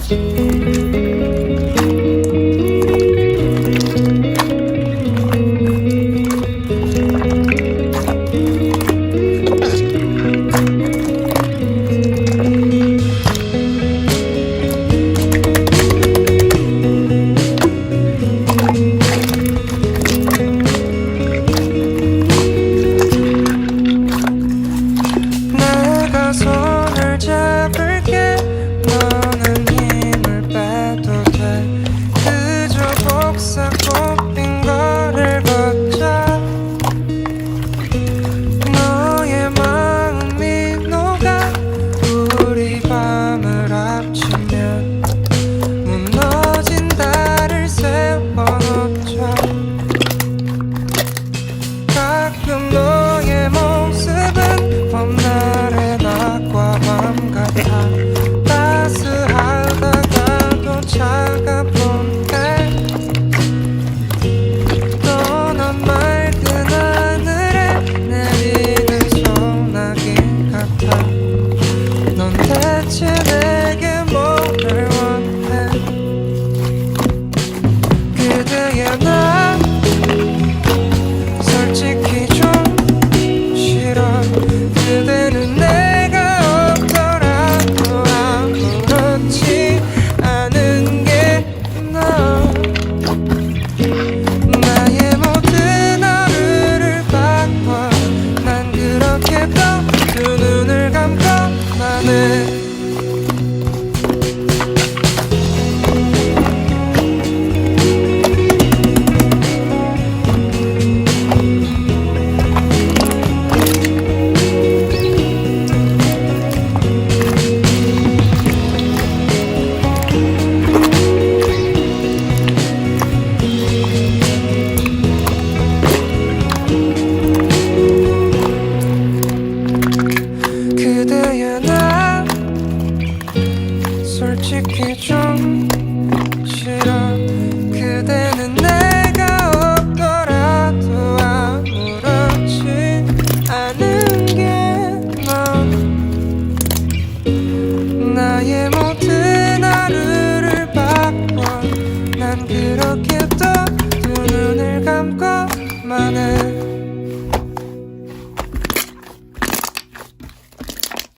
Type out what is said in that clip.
내가 손을 잡을게. 너는 힘을 빼도 돼. 그저 복사 꽃핀 거를 걷자. 너의 마음이 녹아. 우리 밤을 합치면 무너진 달을 세워놓자. 가끔 너의 모습은 봄날의 낮과 밤 같아. 따스하다가도 차가운데 떠난 맑은 하늘에 내리는 소나기 같아. 넌 대체 내게